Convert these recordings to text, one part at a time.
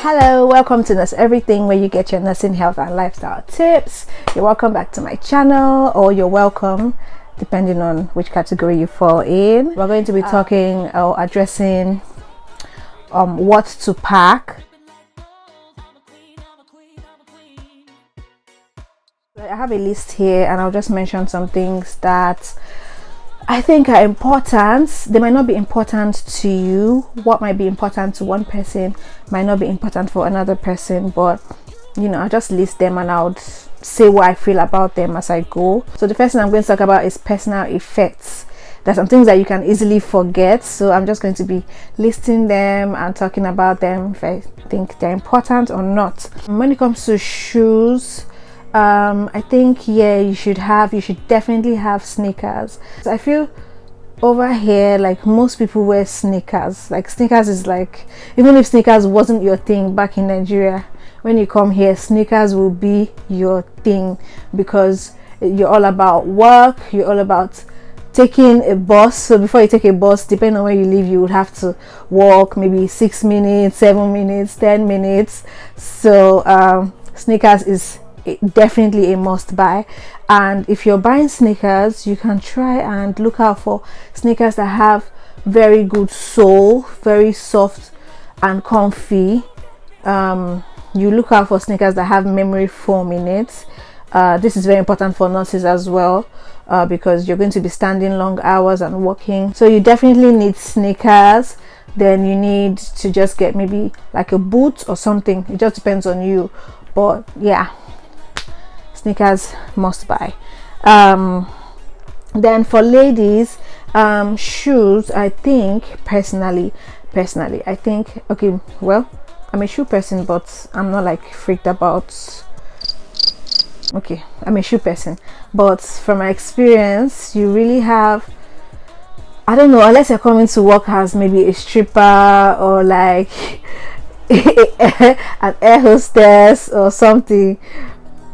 Hello, welcome to Nurse Everything, where you get your nursing, health and lifestyle tips. You're welcome back to my channel, or you're welcome depending on which category you fall in. We're going to be talking or addressing what to pack. I have a list here and I'll just mention some things that I think are important. They might not be important to you. What might be important to one person might not be important for another person, but I just list them and I'll say what I feel about them as I go. So the first thing I'm going to talk about is personal effects. There's some things that you can easily forget, so I'm just going to be listing them and talking about them if I think they're important or not. When it comes to shoes, I think you should definitely have sneakers. So I feel over here, like, most people wear sneakers. Like, sneakers is like, even if sneakers wasn't your thing back in Nigeria, when you come here, sneakers will be your thing, because you're all about work, you're all about taking a bus. So before you take a bus, depending on where you live, you would have to walk maybe 6 minutes, 7 minutes, 10 minutes. So sneakers is definitely a must buy. And if you're buying sneakers, you can try and look out for sneakers that have very good sole, very soft and comfy. You look out for sneakers that have memory foam in it. This is very important for nurses as well, because you're going to be standing long hours and walking, so you definitely need sneakers. Then you need to just get maybe like a boot or something. It just depends on you, but yeah, sneakers must buy. Then for ladies, shoes, I think personally I think, okay, well, I'm a shoe person, but I'm not like freaked about. Okay, I'm a shoe person, but from my experience, you really have, I don't know, unless you're coming to work as maybe a stripper or like an air hostess or something,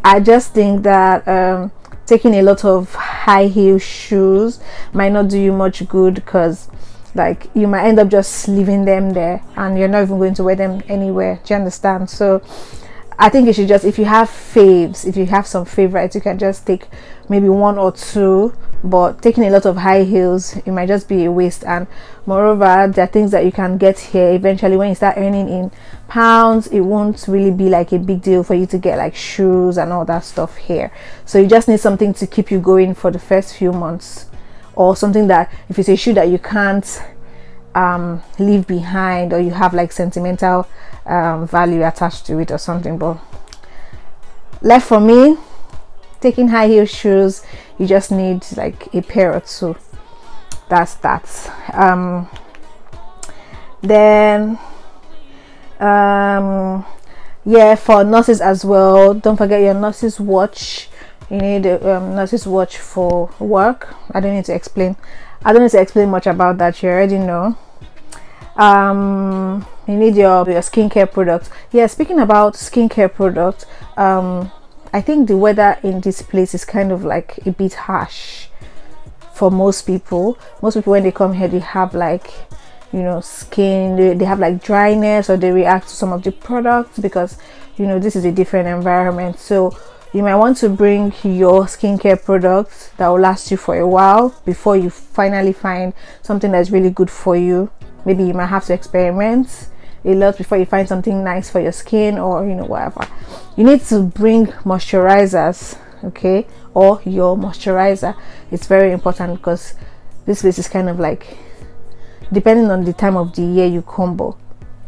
I just think that taking a lot of high heel shoes might not do you much good, because like you might end up just leaving them there and you're not even going to wear them anywhere. Do you understand? So I think you should just, if you have faves, if you have some favorites, you can just take maybe one or two. But taking a lot of high heels, it might just be a waste. And moreover, there are things that you can get here eventually when you start earning in pounds. It won't really be like a big deal for you to get like shoes and all that stuff here. So you just need something to keep you going for the first few months, or something that, if it's a shoe that you can't leave behind, or you have like sentimental value attached to it or something. But left for me, taking high heel shoes, you just need like a pair or two. That's that. Then for nurses as well, don't forget your nurse's watch. You need a nurse's watch for work. I don't need to explain much about that. You already know. You need your skincare products. Yeah, speaking about skincare products, I think the weather in this place is kind of like a bit harsh for most people. When they come here, they have like, skin, they have like dryness, or they react to some of the products, because this is a different environment. So you might want to bring your skincare products that will last you for a while before you finally find something that's really good for you. Maybe you might have to experiment a lot before you find something nice for your skin, or whatever. You need to bring moisturizers, okay, or your moisturizer. It's very important, because this place is kind of like, depending on the time of the year you come, but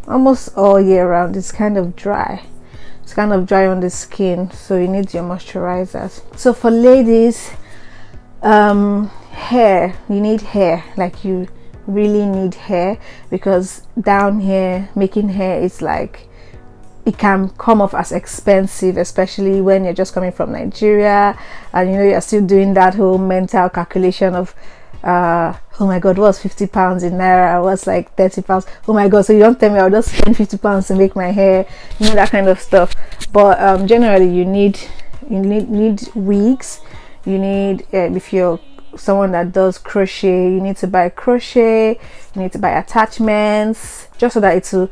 almost all year round it's kind of dry. It's kind of dry on the skin, so you need your moisturizers. So for ladies, hair, you need hair. Like, you really need hair, because down here making hair is like, it can come off as expensive, especially when you're just coming from Nigeria and you're still doing that whole mental calculation of oh my god, what's 50 pounds in naira, what's like 30 pounds, oh my god, so you don't tell me I'll just spend 50 pounds to make my hair, that kind of stuff. But generally you need wigs. You need, if you're someone that does crochet, you need to buy crochet, you need to buy attachments, just so that it will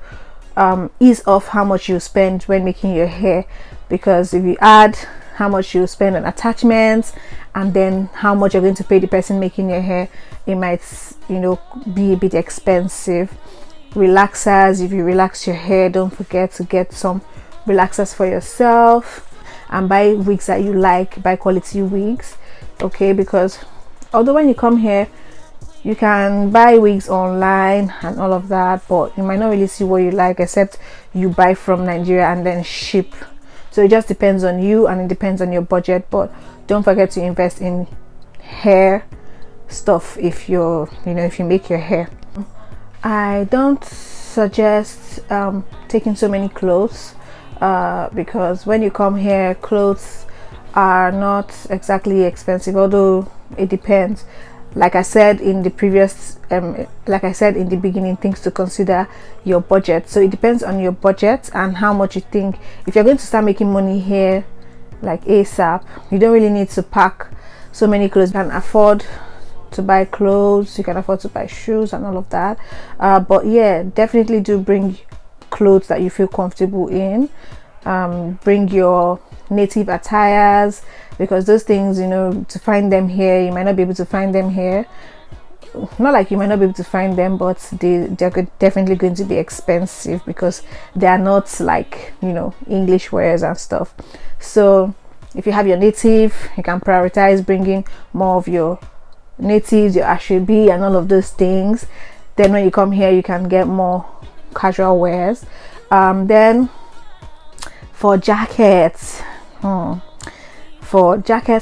ease off how much you spend when making your hair, because if you add how much you spend on attachments and then how much you're going to pay the person making your hair, it might, you know, be a bit expensive. Relaxers, if you relax your hair, don't forget to get some relaxers for yourself, and buy wigs that you like, buy quality wigs, okay? Because although when you come here you can buy wigs online and all of that, but you might not really see what you like except you buy from Nigeria and then ship. So it just depends on you and it depends on your budget. But don't forget to invest in hair stuff if you're, you know, if you make your hair. I don't suggest taking so many clothes because when you come here, clothes are not exactly expensive, although it depends. Like I said in the previous like I said in the beginning, things to consider: your budget. So it depends on your budget and how much you think. If you're going to start making money here like ASAP, you don't really need to pack so many clothes. You can afford to buy clothes, you can afford to buy shoes and all of that, but yeah, definitely do bring clothes that you feel comfortable in. Bring your native attires, because those things, you know, to find them here, you might not be able to find them here. Not like you might not be able to find them, but they're definitely going to be expensive because they are not like, you know, English wears and stuff. So if you have your native, you can prioritize bringing more of your natives, your ashwabi and all of those things. Then when you come here, you can get more casual wears. Then for jackets,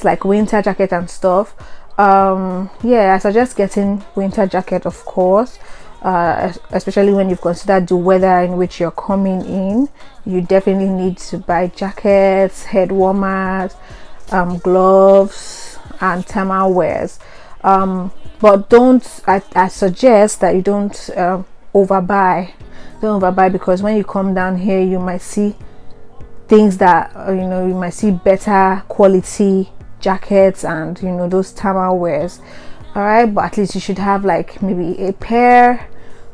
like winter jacket and stuff, yeah, I suggest getting winter jacket, of course, especially when you've considered the weather in which you're coming in. You definitely need to buy jackets, head warmers, gloves and thermal wears. But I suggest that you don't overbuy. Don't overbuy, because when you come down here, you might see things that you know, you might see better quality jackets and, you know, those thermal wears. All right, but at least you should have like maybe a pair,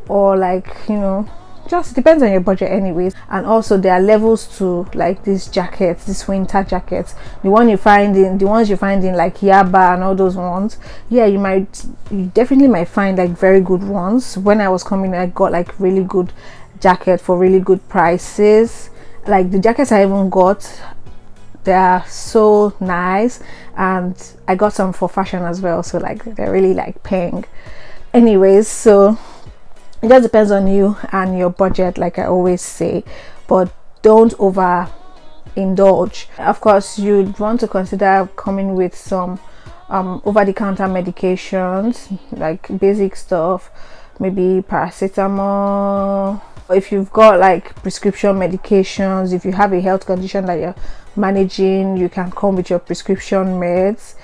or like, you know, just depends on your budget anyways. And also there are levels to like these jackets, these winter jackets. The ones you find in like Yaba and all those ones, yeah, you definitely might find like very good ones. When I was coming, I got like really good jacket for really good prices. Like the jackets I even got, they are so nice, and I got some for fashion as well, so like they're really like paying. Anyways, so it just depends on you and your budget, like I always say, but don't over indulge. Of course, you'd want to consider coming with some over-the-counter medications, like basic stuff, maybe paracetamol. If you've got like prescription medications, if you have a health condition that you're managing, you can come with your prescription meds.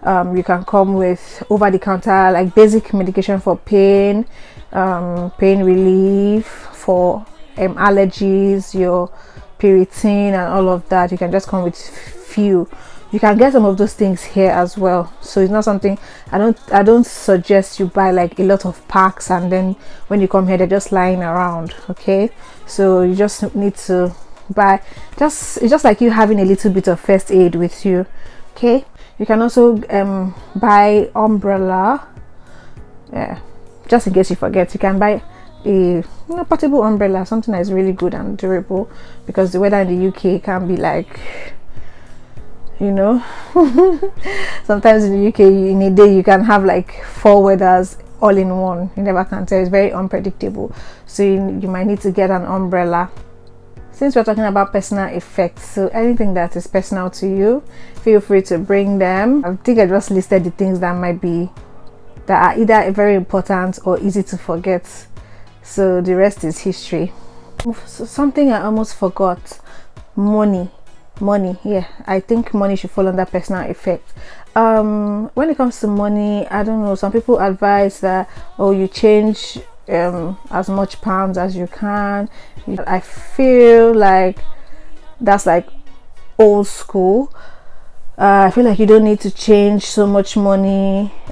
You can come with over-the-counter like basic medication for pain, pain relief, for allergies, your Piriton and all of that. You can just come with few. You can get some of those things here as well. So it's not something, I don't suggest you buy like a lot of packs and then when you come here they're just lying around. Okay, so you just need to buy, it's just like you having a little bit of first aid with you. Okay, you can also buy umbrella, yeah, just in case you forget. You can buy a portable umbrella, something that is really good and durable, because the weather in the UK can be like, you know, sometimes in the UK in a day you can have like 4 weathers all in one. You never can tell. It's very unpredictable, so you might need to get an umbrella. Since we're talking about personal effects, so anything that is personal to you, feel free to bring them. I think I just listed the things that are either very important or easy to forget, so the rest is history. So something I almost forgot: money. Yeah, I think money should fall under personal effect. When it comes to money, I don't know, some people advise that, oh, you change as much pounds as you can. I feel like that's like old school. I feel like you don't need to change so much money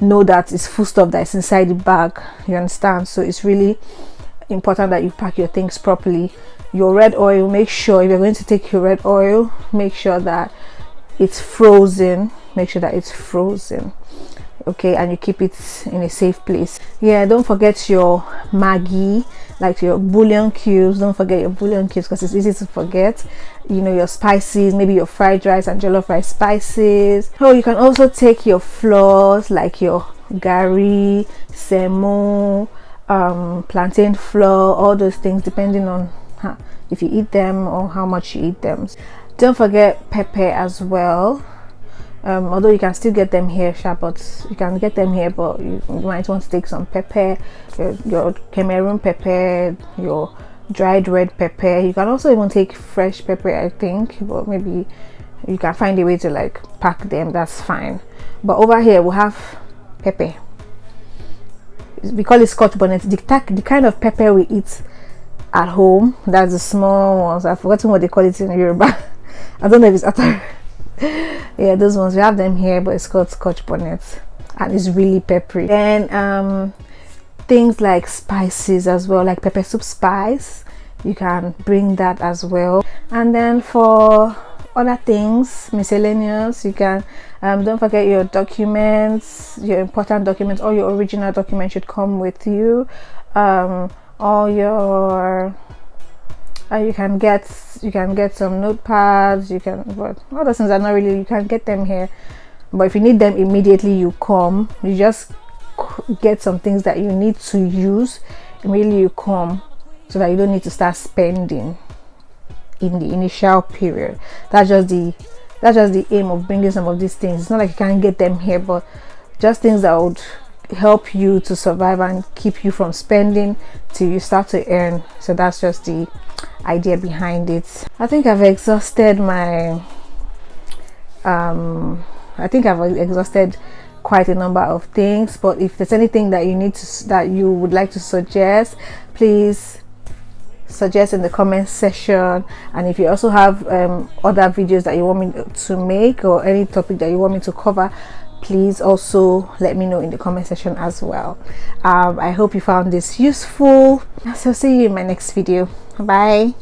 know that it's full stuff that is inside the bag, you understand? So it's really important that you pack your things properly. Your red oil, make sure if you're going to take your red oil, make sure that it's frozen. Make sure that it's frozen, okay, and you keep it in a safe place. Yeah, don't forget your Maggi, like your bouillon cubes. Don't forget your bouillon cubes, because it's easy to forget. You know, your spices, maybe your fried rice and jollof rice spices. Oh, you can also take your flours, like your gari, semo, plantain flour, all those things, depending on if you eat them or how much you eat them. Don't forget pepper as well. Although you can still get them here, but you can get them here, but you might want to take some pepper, your Cameroon pepper, your dried red pepper. You can also even take fresh pepper, I think, but maybe you can find a way to like pack them, that's fine. But over here we have pepper. We call it Scotch bonnet, the kind of pepper we eat at home. That's the small ones. I've forgotten what they call it in Yoruba. I don't know if it's at yeah, those ones, we have them here, but it's called Scotch bonnet and it's really peppery. Then things like spices as well, like pepper soup spice, you can bring that as well. And then for other things miscellaneous, you can don't forget your documents, your important documents, or your original document should come with you. All your you can get some notepads, you can, but all those things are not really, you can get them here, but if you need them immediately, you just get some things that you need to use immediately you come, so that you don't need to start spending in the initial period. That's just the aim of bringing some of these things. It's not like you can't get them here, but just things that would help you to survive and keep you from spending till you start to earn. So that's just the idea behind it. I think I've exhausted my quite a number of things, but if there's anything that you would like to suggest, please suggest in the comment section. And if you also have other videos that you want me to make, or any topic that you want me to cover, please also let me know in the comment section as well. I hope you found this useful, so see you in my next video. Bye.